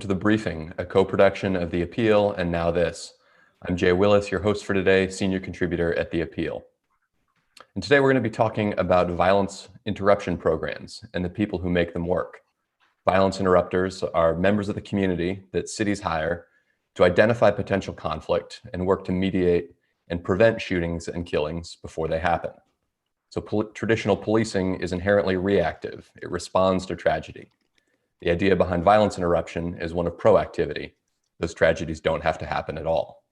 to The Briefing, a co-production of The Appeal and Now This. I'm Jay Willis, your host for today, senior contributor at The Appeal. And today we're going to be talking about violence interruption programs and the people who make them work. Violence interrupters are members of the community that cities hire to identify potential conflict and work to mediate and prevent shootings and killings before they happen. So traditional policing is inherently reactive. It responds to tragedy. The idea behind violence interruption is one of proactivity. Those tragedies don't have to happen at all.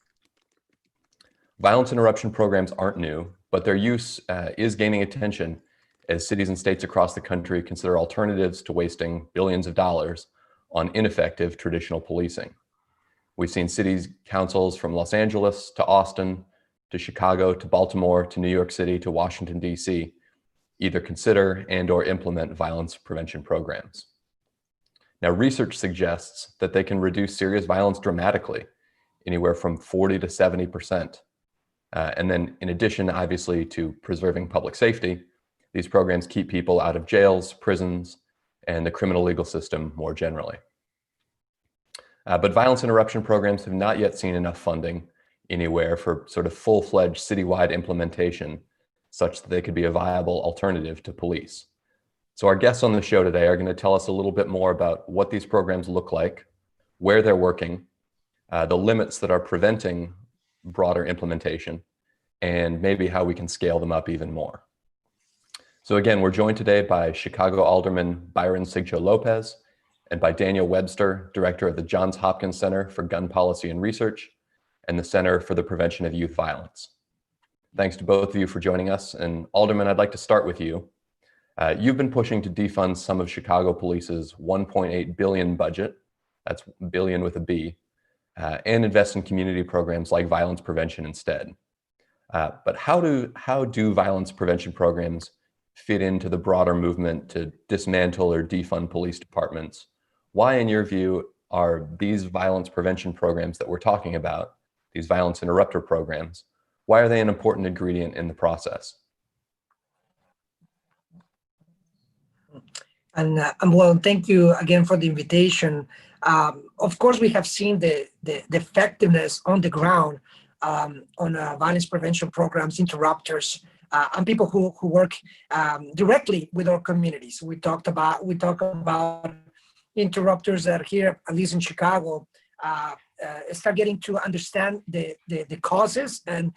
Violence interruption programs aren't new, but their use is gaining attention as cities and states across the country consider alternatives to wasting billions of dollars on ineffective traditional policing. We've seen cities councils from Los Angeles to Austin to Chicago to Baltimore to New York City to Washington, D.C. either consider and/or implement violence prevention programs. Now, research suggests that they can reduce serious violence dramatically, anywhere from 40 to 70%. And then in addition, obviously, to preserving public safety, these programs keep people out of jails, prisons, and the criminal legal system more generally. But violence interruption programs have not yet seen enough funding anywhere for sort of full-fledged citywide implementation such that they could be a viable alternative to police. So our guests on the show today are going to tell us a little bit more about what these programs look like, where they're working, the limits that are preventing broader implementation, and maybe how we can scale them up even more. So again, we're joined today by Chicago Alderman Byron Sigcho Lopez and by Daniel Webster, Director of the Johns Hopkins Center for Gun Policy and Research and the Center for the Prevention of Youth Violence. Thanks to both of you for joining us. And Alderman, I'd like to start with you. You've been pushing to defund some of Chicago Police's $1.8 billion budget, that's billion with a B, and invest in community programs like violence prevention instead. But how do violence prevention programs fit into the broader movement to dismantle or defund police departments? Why, in your view, are these violence prevention programs that we're talking about, these violence interrupter programs, why are they an important ingredient in the process? And well, thank you again for the invitation. Of course, we have seen the effectiveness on the ground on violence prevention programs, interrupters, and people who work directly with our communities. We talk about interrupters that are here, at least in Chicago, start getting to understand the causes and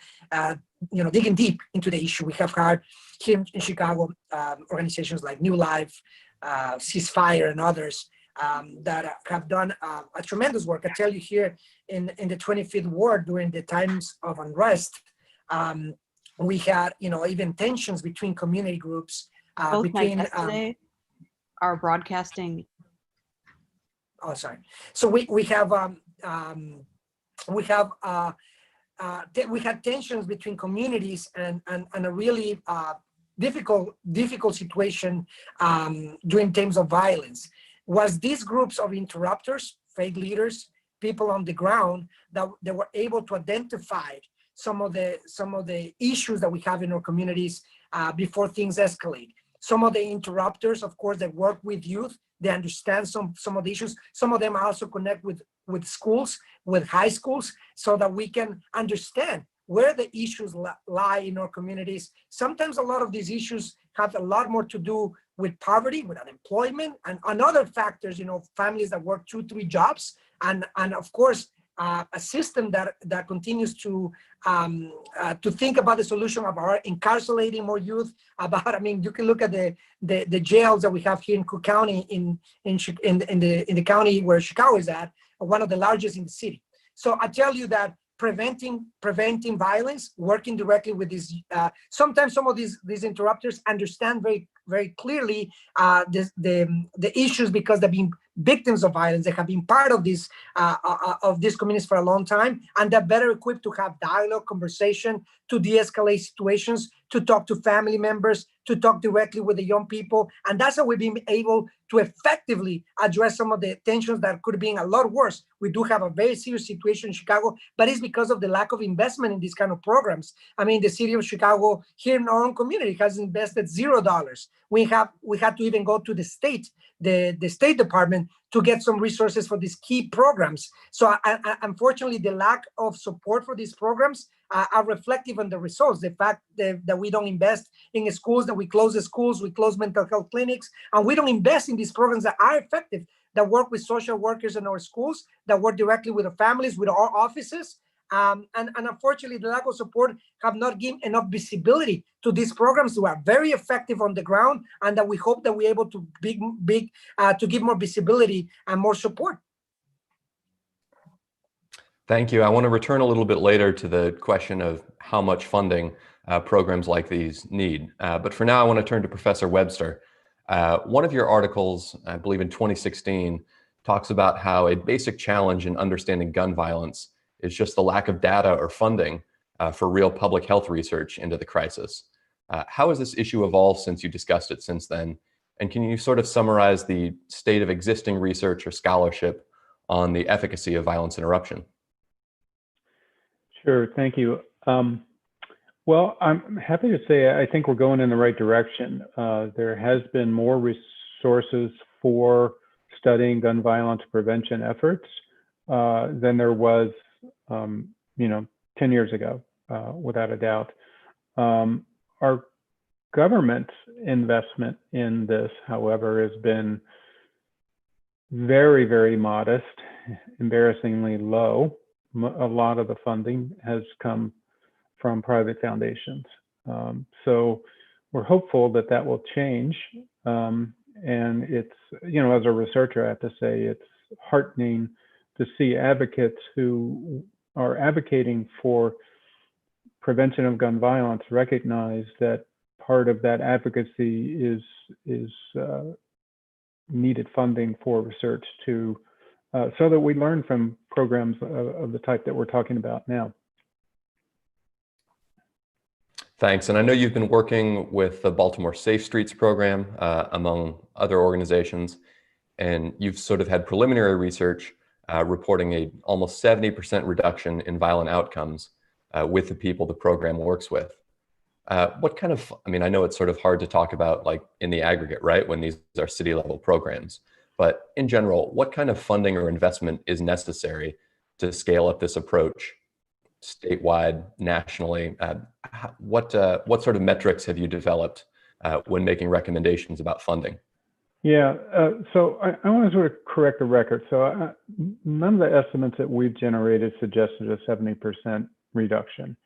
digging deep into the issue. We have had here in Chicago organizations like New Life, Ceasefire, and others that have done a tremendous work. I tell you, here in the 25th Ward during the times of unrest, we had even tensions between community groups. Between today are broadcasting. Oh, sorry. So we had tensions between communities and a really difficult situation during times of violence. Was these groups of interrupters, faith leaders, people on the ground that they were able to identify some of the issues that we have in our communities before things escalate. Some of the interrupters, of course, that work with youth, they understand some of the issues. Some of them also connect with schools, with high schools, so that we can understand where the issues lie in our communities. Sometimes a lot of these issues have a lot more to do with poverty, with unemployment, and other factors, families that work 2-3 jobs, and of course, a system that continues to think about the solution of our incarcerating more youth. You can look at the jails that we have here in Cook County, in the county where Chicago is at, one of the largest in the city. So I tell you that preventing violence, working directly with these. Sometimes some of these interrupters understand very, very clearly the issues because they've been victims of violence. They have been part of these communities for a long time, and they're better equipped to have dialogue, conversation, to de-escalate situations, to talk to family members, to talk directly with the young people. And that's how we've been able to effectively address some of the tensions that could have been a lot worse. We do have a very serious situation in Chicago, but it's because of the lack of investment in these kind of programs. The city of Chicago, here in our own community, has invested $0. We had to even go to the state Department to get some resources for these key programs. So unfortunately, the lack of support for these programs are reflective on the results. The fact that we don't invest in schools, that we close the schools, we close mental health clinics, and we don't invest in these programs that are effective, that work with social workers in our schools, that work directly with the families, with our offices. And unfortunately, the lack of support have not given enough visibility to these programs who are very effective on the ground, and that we hope that we're able to to give more visibility and more support. Thank you. I want to return a little bit later to the question of how much funding programs like these need. But for now, I want to turn to Professor Webster. One of your articles, I believe in 2016, talks about how a basic challenge in understanding gun violence is just the lack of data or funding for real public health research into the crisis. How has this issue evolved since you discussed it since then? And can you sort of summarize the state of existing research or scholarship on the efficacy of violence interruption? Sure, thank you. Well, I'm happy to say I think we're going in the right direction. There has been more resources for studying gun violence prevention efforts than there was, 10 years ago, without a doubt. Our government investment in this, however, has been very, very modest, embarrassingly low. A lot of the funding has come from private foundations. So we're hopeful that that will change. And it's, as a researcher, I have to say, it's heartening to see advocates who are advocating for prevention of gun violence recognize that part of that advocacy is needed funding for research to so that we learn from programs of the type that we're talking about now. Thanks. And I know you've been working with the Baltimore Safe Streets program, among other organizations, and you've sort of had preliminary research reporting a almost 70% reduction in violent outcomes with the people the program works with. What kind of, I know it's sort of hard to talk about like in the aggregate, right, when these are city level programs, but in general, what kind of funding or investment is necessary to scale up this approach statewide, nationally? What sort of metrics have you developed when making recommendations about funding? Yeah, so I want to sort of correct the record. So none of the estimates that we've generated suggested a 70% reduction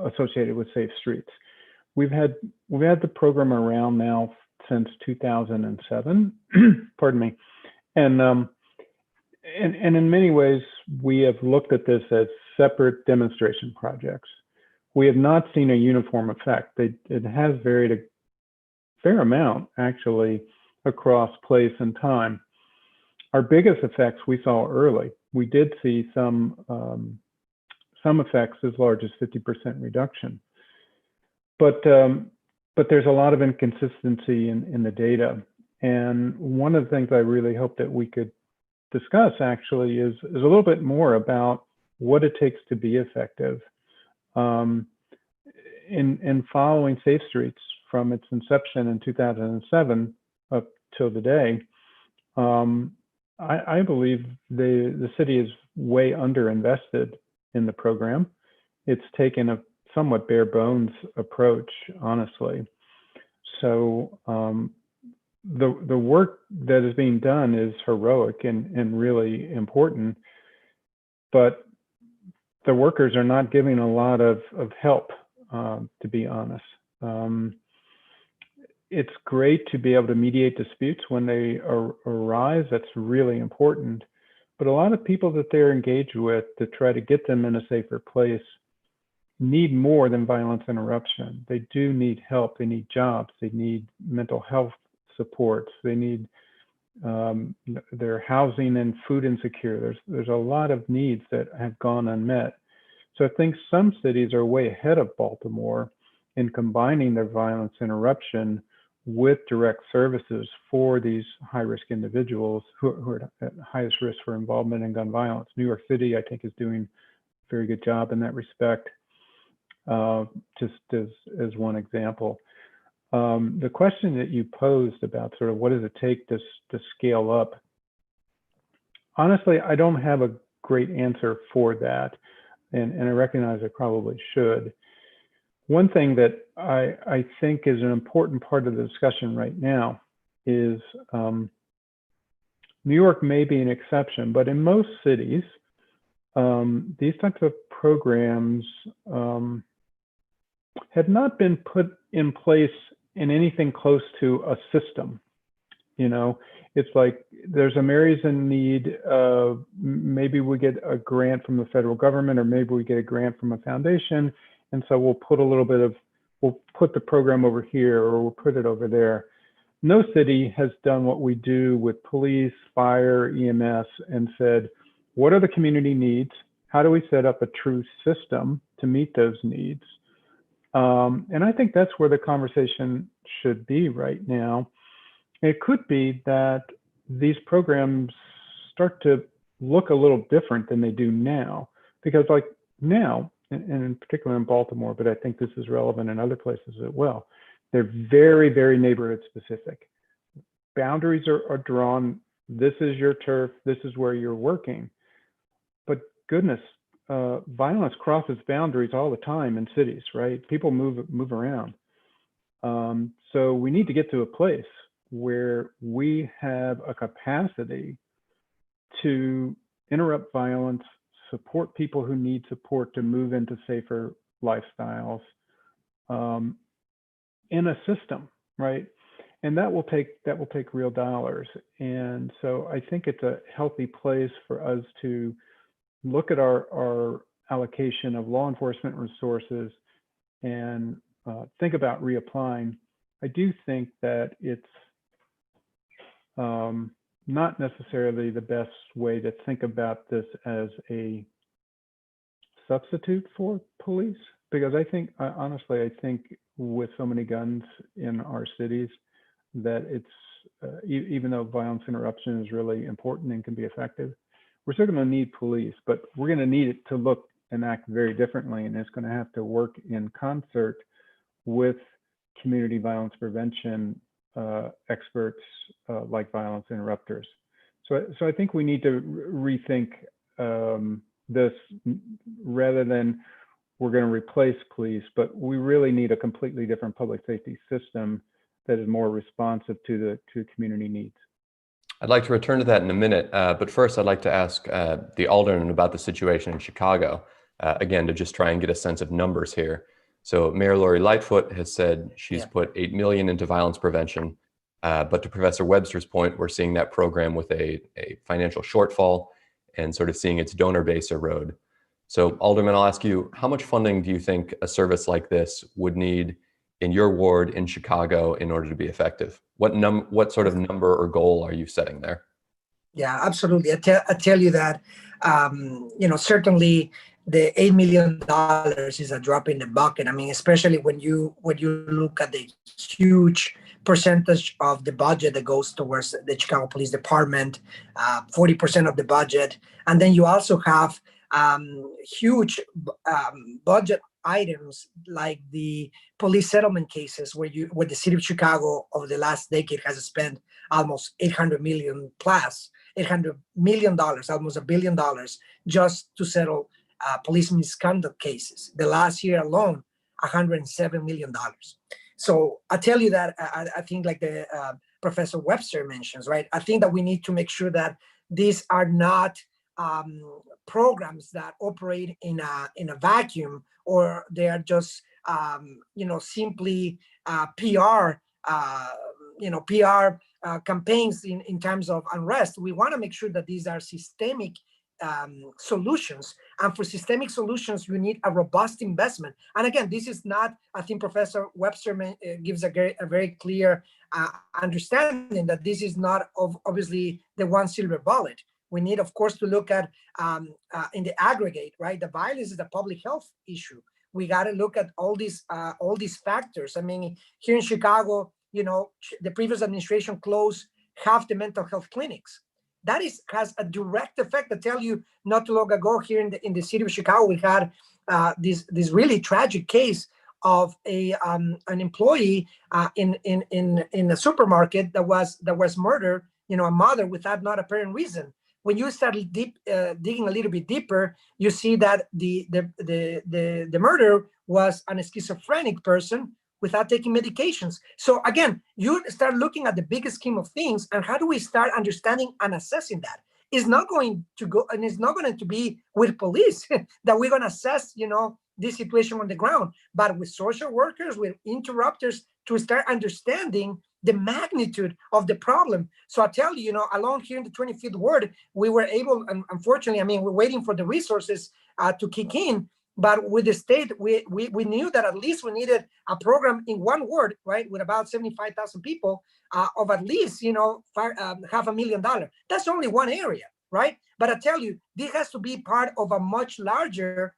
associated with Safe Streets. We've had the program around now since 2007, pardon me, and in many ways we have looked at this as separate demonstration projects. We have not seen a uniform effect. It has varied a fair amount actually across place and time. Our biggest effects we saw early. We did see some effects as large as 50% reduction, but there's a lot of inconsistency in the data. And one of the things I really hope that we could discuss actually is a little bit more about what it takes to be effective. In following Safe Streets from its inception in 2007 up till today, I believe the city is way underinvested in the program. It's taken a somewhat bare bones approach, honestly. So the work that is being done is heroic and really important, but the workers are not giving a lot of help, to be honest. It's great to be able to mediate disputes when they arise. That's really important. But a lot of people that they're engaged with to try to get them in a safer place need more than violence interruption. They do need help. They need jobs. They need mental health supports. They need their housing and food insecure. There's a lot of needs that have gone unmet. So I think some cities are way ahead of Baltimore in combining their violence interruption with direct services for these high-risk individuals who are at highest risk for involvement in gun violence. New York City, I think, is doing a very good job in that respect, just as one example. The question that you posed about sort of what does it take to scale up, honestly, I don't have a great answer for that, and I recognize I probably should. One thing that I think is an important part of the discussion right now is New York may be an exception, but in most cities, these types of programs have not been put in place in anything close to a system. You know, it's like there's a Mary's in need. Maybe we get a grant from the federal government, or maybe we get a grant from a foundation, and so we'll put the program over here, or we'll put it over there. No city has done what we do with police, fire, EMS, and said, what are the community needs? How do we set up a true system to meet those needs? And I think that's where the conversation should be right now. It could be that these programs start to look a little different than they do now, because like now, and in particular in Baltimore, but I think this is relevant in other places as well, they're very, very neighborhood specific. Boundaries are drawn. This is your turf. This is where you're working. But goodness, violence crosses boundaries all the time in cities, right? People move around. So we need to get to a place where we have a capacity to interrupt violence, support people who need support to move into safer lifestyles, in a system, right? And that will take real dollars. And so I think it's a healthy place for us to look at our allocation of law enforcement resources and think about reapplying. I do think that it's not necessarily the best way to think about this as a substitute for police, because I think, honestly, I think with so many guns in our cities that it's, even though violence interruption is really important and can be effective, we're still going to need police, but we're going to need it to look and act very differently, and it's going to have to work in concert with community violence prevention experts like violence interrupters. So I think we need to rethink this, rather than we're going to replace police, but we really need a completely different public safety system that is more responsive to community needs. I'd like to return to that in a minute, but first I'd like to ask the alderman about the situation in Chicago, again, to just try and get a sense of numbers here. So Mayor Lori Lightfoot has said she's put $8 million into violence prevention, but to Professor Webster's point, we're seeing that program with a financial shortfall and sort of seeing its donor base erode. So Alderman, I'll ask you, how much funding do you think a service like this would need in your ward in Chicago in order to be effective? What sort of number or goal are you setting there? Yeah, absolutely. I tell you that, certainly the $8 million is a drop in the bucket. I mean, especially when you look at the huge percentage of the budget that goes towards the Chicago Police Department, 40% of the budget. And then you also have huge budget items like the police settlement cases where the city of Chicago over the last decade has spent almost $800 million, almost $1 billion just to settle police misconduct cases. The last year alone, $107 million. So I tell you that I think like the Professor Webster mentions, right? I think that we need to make sure that these are not programs that operate in a vacuum, or they are just simply PR campaigns in terms of unrest. We want to make sure that these are systemic solutions, and for systemic solutions you need a robust investment. And again, this is not, I think Professor Webster gives a very clear understanding that this is not obviously the one silver bullet. We need, of course, to look at in the aggregate, right? The violence is a public health issue. We got to look at all these factors. I mean, here in Chicago, the previous administration closed half the mental health clinics. That has a direct effect. I tell you, not too long ago here in the city of Chicago, we had this really tragic case of an employee in a supermarket that was murdered. A mother without not apparent reason. When you start digging a little bit deeper, you see that the murderer was an schizophrenic person without taking medications. So again, you start looking at the bigger scheme of things, and how do we start understanding and assessing that? It's not going to go, and it's not going to be with police that we're going to assess, this situation on the ground, but with social workers, with interrupters, to start understanding the magnitude of the problem. So I tell you, along here in the 25th ward, we were able, and unfortunately, we're waiting for the resources to kick in. But with the state, we knew that at least we needed a program in one ward, right, with about 75,000 people, of at least, $500,000. That's only one area, right? But I tell you, this has to be part of a much larger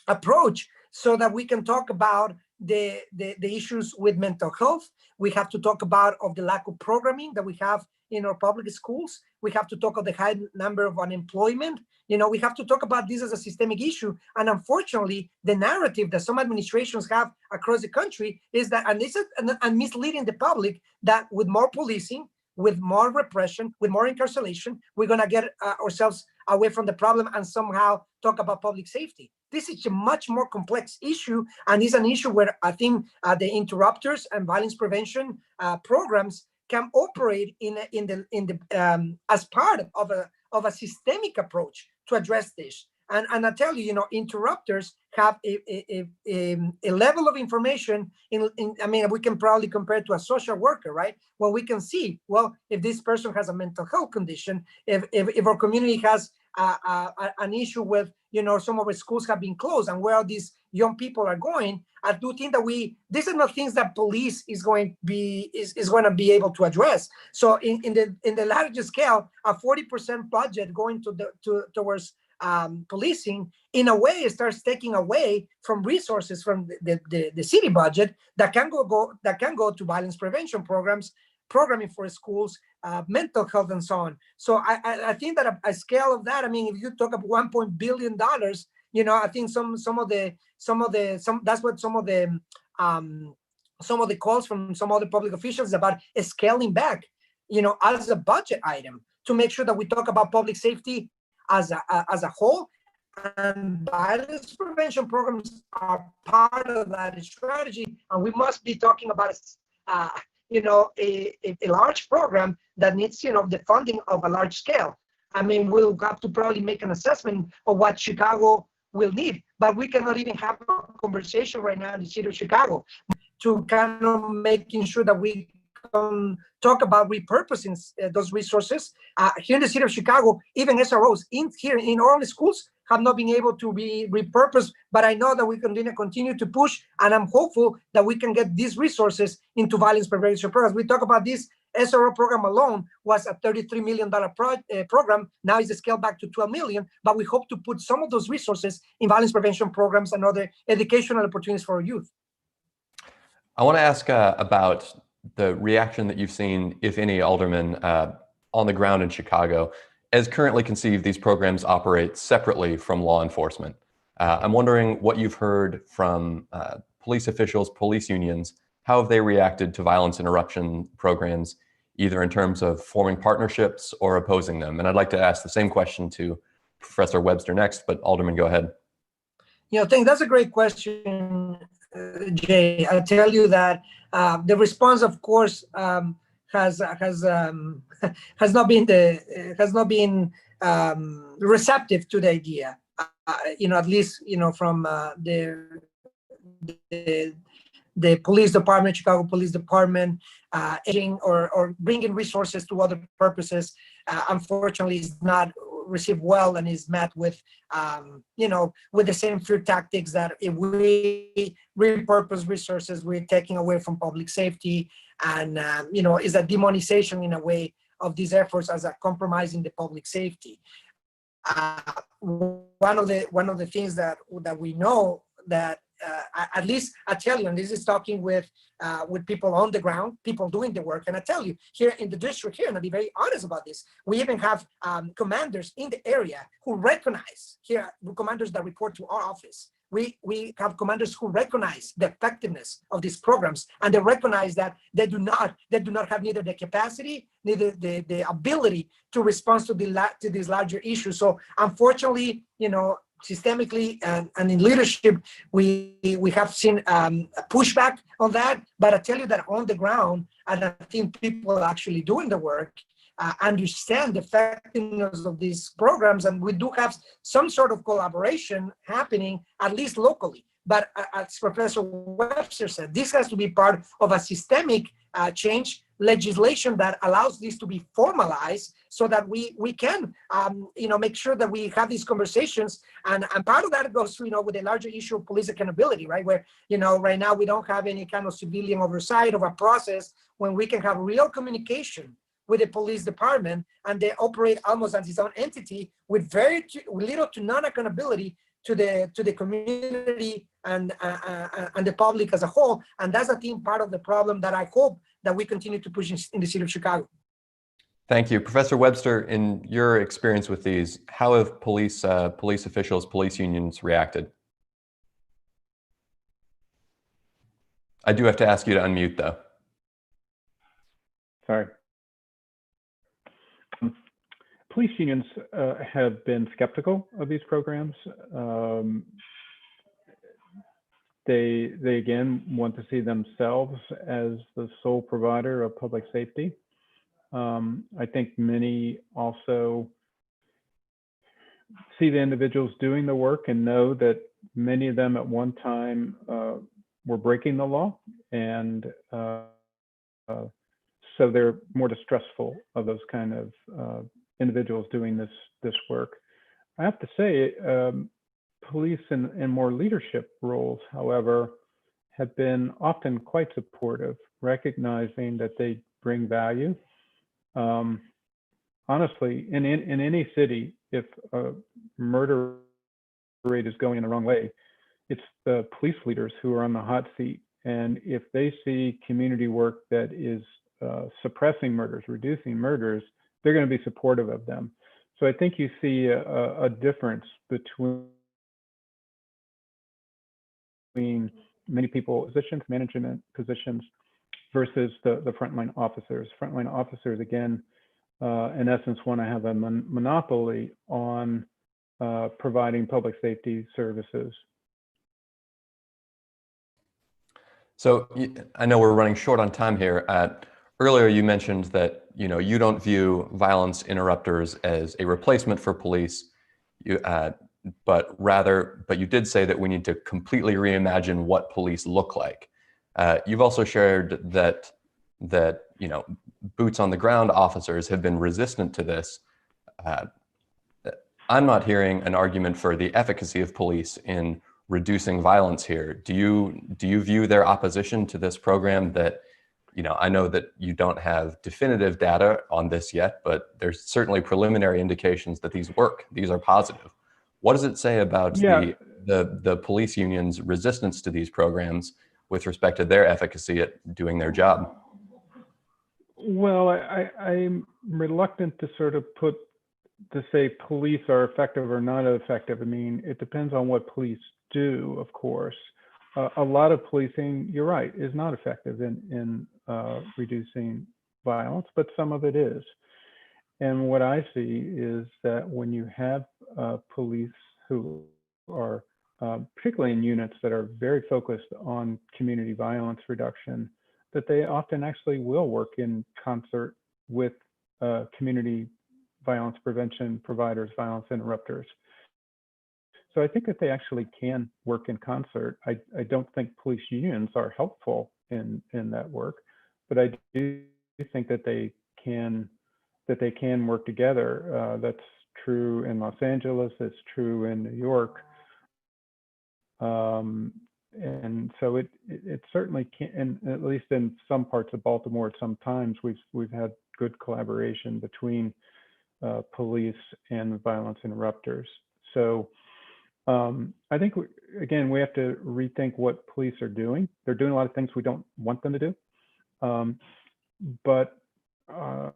approach, so that we can talk about the issues with mental health. We have to talk about the lack of programming that we have in our public schools. We have to talk of the high number of unemployment. We have to talk about this as a systemic issue. And unfortunately, the narrative that some administrations have across the country is that, and this is and misleading the public, that with more policing, with more repression, with more incarceration, we're going to get ourselves away from the problem and somehow talk about public safety. This is a much more complex issue, and it's an issue where I think the interrupters and violence prevention programs can operate as part of a systemic approach to address this. And I tell you, interrupters have a level of information we can probably compare it to a social worker, right? When we can see, well, if this person has a mental health condition, if our community has an issue with, some of our schools have been closed and where these young people are going, I do think that these are not things that police is going to be able to address. So in the larger scale, a 40% budget going towards policing, in a way, it starts taking away from resources from the city budget that can go to violence prevention programs, programming for schools, mental health, and so on. So I think that a scale of that, if you talk about $1 billion, I think some of the calls from some other public officials about scaling back, as a budget item, to make sure that we talk about public safety as a whole, and violence prevention programs are part of that strategy. And we must be talking about a large program that needs the funding of a large scale. We'll have to probably make an assessment of what Chicago will need, but we cannot even have a conversation right now in the city of Chicago to kind of making sure that we can talk about repurposing those resources. Here in the city of Chicago, even SROs in our own schools have not been able to be repurposed, but I know that we can continue to push, and I'm hopeful that we can get these resources into violence prevention programs. We talk about this SRO program alone was a $33 million program. Now it's scaled back to $12 million, but we hope to put some of those resources in violence prevention programs and other educational opportunities for our youth. I want to ask about the reaction that you've seen, if any, Alderman, on the ground in Chicago. As currently conceived, these programs operate separately from law enforcement. I'm wondering what you've heard from police officials, police unions. How have they reacted to violence interruption programs, either in terms of forming partnerships or opposing them? And I'd like to ask the same question to Professor Webster next, but Alderman, go ahead. I think that's a great question, Jay. I tell you that the response, of course, has not been receptive to the idea. At least from the police department, Chicago Police Department, or bringing resources to other purposes, unfortunately, is not received well and is met with, with the same fear tactics that if we repurpose resources, we're taking away from public safety, and is a demonization in a way of these efforts as a compromising the public safety. One of the things that we know that at least I tell you, and this is talking with people on the ground, people doing the work, and I tell you, here in the district here, and I'll be very honest about this, we even have commanders in the area who recognize, commanders that report to our office, we have commanders who recognize the effectiveness of these programs, and they recognize that they do not have neither the capacity, neither the ability to respond to these larger issues. So unfortunately, systemically and in leadership, we have seen pushback on that. But I tell you that on the ground, and I think people actually doing the work understand the effectiveness of these programs, and we do have some sort of collaboration happening, at least locally. But as Professor Webster said, this has to be part of a systemic change legislation that allows this to be formalized, so that we can make sure that we have these conversations. And part of that goes with the larger issue of police accountability, right? Where right now we don't have any kind of civilian oversight of a process when we can have real communication with the police department, and they operate almost as its own entity with very little to none accountability to the community and the public as a whole. And that's, I think, part of the problem that I hope that we continue to push in the city of Chicago. Thank you. Professor Webster, in your experience with these, how have police officials, police unions reacted? I do have to ask you to unmute, though. Sorry. Police unions have been skeptical of these programs. They again want to see themselves as the sole provider of public safety. I think many also see the individuals doing the work and know that many of them at one time were breaking the law, and so they're more distrustful of those kind of individuals doing this work. I have to say, police in more leadership roles, however, have been often quite supportive, recognizing that they bring value. Honestly, in any city, if a murder rate is going in the wrong way, it's the police leaders who are on the hot seat. And if they see community work that is suppressing murders, reducing murders, they're going to be supportive of them. So I think you see a difference between many people positions, management positions, versus the frontline officers. Frontline officers, again, in essence, want to have a monopoly on providing public safety services. So I know we're running short on time here. Earlier, you mentioned that you don't view violence interrupters as a replacement for police, but you did say that we need to completely reimagine what police look like. You've also shared that boots on the ground officers have been resistant to this. I'm not hearing an argument for the efficacy of police in reducing violence here. Do you view their opposition to this program that, I know that you don't have definitive data on this yet, but there's certainly preliminary indications that these work. These are positive. What does it say about the police unions' resistance to these programs with respect to their efficacy at doing their job? Well, I'm reluctant to sort of say police are effective or not effective. I mean, it depends on what police do, of course. A lot of policing, you're right, is not effective in reducing violence, but some of it is. And what I see is that when you have police who are particularly in units that are very focused on community violence reduction, that they often actually will work in concert with community violence prevention providers, violence interrupters. So I think that they actually can work in concert. I don't think police unions are helpful in that work, but I do think that they can work together. That's true in Los Angeles. It's true in New York. And so it certainly can, and at least in some parts of Baltimore, sometimes we've had good collaboration between police and violence interrupters. So I think again we have to rethink what police are doing. They're doing a lot of things we don't want them to do, but the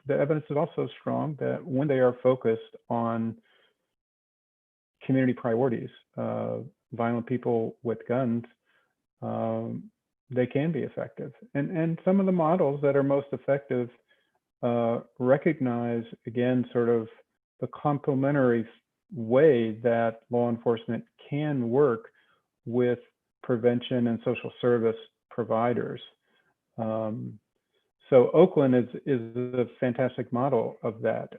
evidence is also strong that when they are focused on community priorities. Violent people with guns, they can be effective. And some of the models that are most effective recognize, again, sort of the complementary way that law enforcement can work with prevention and social service providers. So Oakland is a fantastic model of that.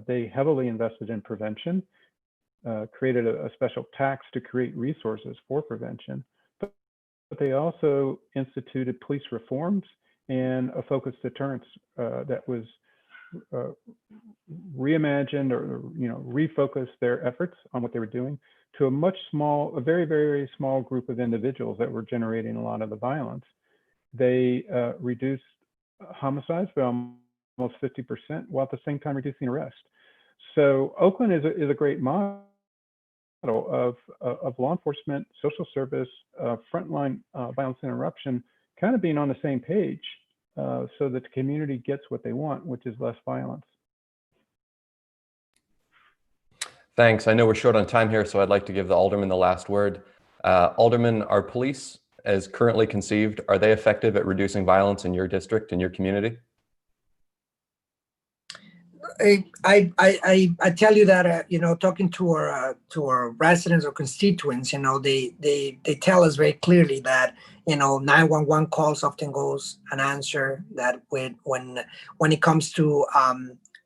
They heavily invested in prevention, created a special tax to create resources for prevention, but they also instituted police reforms and a focused deterrence that was reimagined or refocused their efforts on what they were doing to a very, very small group of individuals that were generating a lot of the violence. They reduced homicides by almost 50%, while at the same time reducing arrests. So Oakland is a great model of law enforcement, social service, frontline violence interruption, kind of being on the same page so that the community gets what they want, which is less violence. Thanks. I know we're short on time here, so I'd like to give the Alderman the last word. Alderman, are police, as currently conceived, are they effective at reducing violence in your district, in your community? I tell you that talking to our residents or constituents, they tell us very clearly that 911 calls often goes unanswered. That when it comes to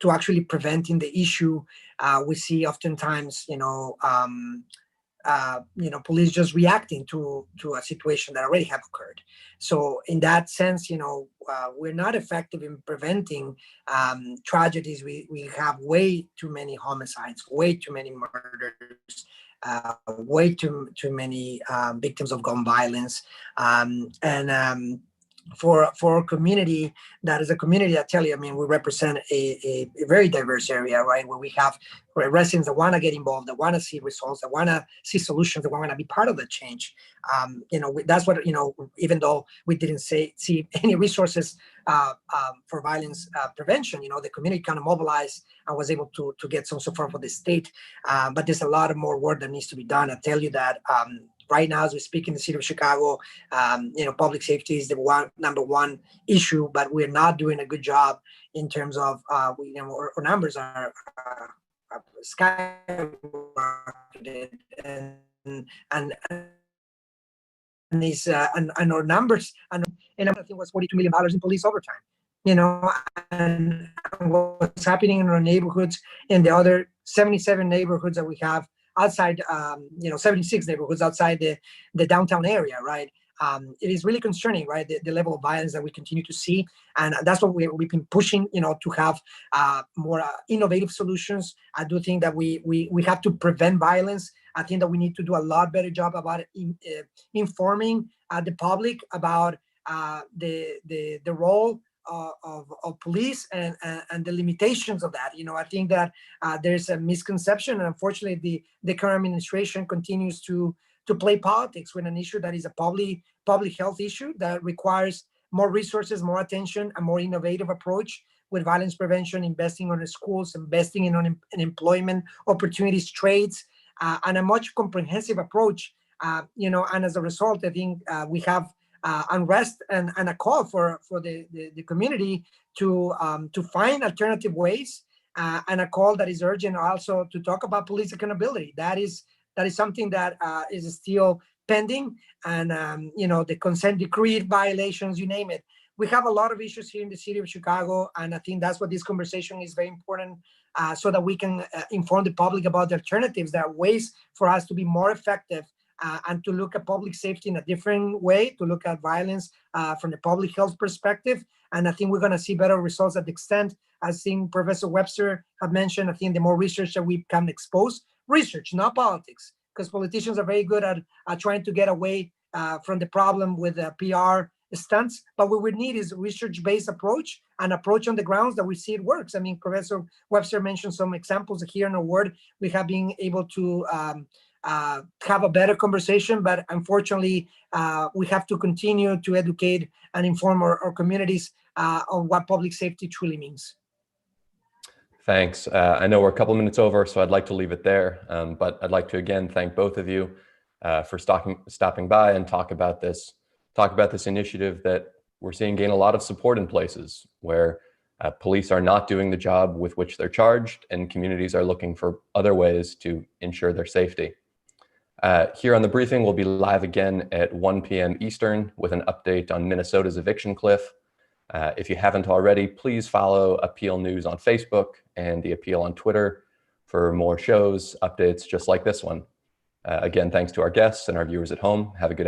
actually preventing the issue, we see oftentimes police just reacting to a situation that already have occurred. So in that sense, we're not effective in preventing tragedies. We have way too many homicides, way too many murders, way too many victims of gun violence, for our community, that is a community, I tell you, we represent a very diverse area, right? Where we have residents that want to get involved, that want to see results, that want to see solutions, that want to be part of the change. That's what, even though we didn't see any resources for violence prevention, the community kind of mobilized and was able to get some support for the state. But there's a lot of more work that needs to be done. I tell you that right now, as we speak in the city of Chicago, public safety is the number one issue, but we're not doing a good job in terms of, our numbers are skyrocketed, and our numbers, and I think it was $42 million in police overtime. And what's happening in our neighborhoods, in the other 77 neighborhoods that we have outside, 76 neighborhoods outside the downtown area, right? It is really concerning, right? The level of violence that we continue to see. And that's what we've been pushing, to have more innovative solutions. I do think that we have to prevent violence. I think that we need to do a lot better job about informing the public about the role of police and the limitations of that. I think that there's a misconception, and unfortunately the current administration continues to play politics with an issue that is a public health issue that requires more resources, more attention, a more innovative approach with violence prevention, investing on the schools, investing in employment opportunities, trades, and a much comprehensive approach. And as a result, I think we have unrest and a call for the community to find alternative ways, and a call that is urgent also to talk about police accountability. That is something that is still pending, and the consent decree violations, you name it. We have a lot of issues here in the city of Chicago, and I think that's what this conversation is very important, so that we can inform the public about the alternatives. There are ways for us to be more effective and to look at public safety in a different way, to look at violence from the public health perspective. And I think we're going to see better results at the extent, as Professor Webster have mentioned. I think the more research that we can expose, research, not politics, because politicians are very good at trying to get away from the problem with PR stunts. But what we need is a research-based approach, an approach on the grounds that we see it works. Professor Webster mentioned some examples here in our ward. We have been able to have a better conversation, but unfortunately, we have to continue to educate and inform our communities on what public safety truly means. Thanks. I know we're a couple minutes over, so I'd like to leave it there. But I'd like to again thank both of you for stopping by and talk about this initiative that we're seeing gain a lot of support in places where police are not doing the job with which they're charged, and communities are looking for other ways to ensure their safety. Here on The Briefing, we'll be live again at 1 p.m. Eastern with an update on Minnesota's eviction cliff. If you haven't already, please follow Appeal News on Facebook and The Appeal on Twitter for more shows, updates just like this one. Again, thanks to our guests and our viewers at home. Have a good afternoon.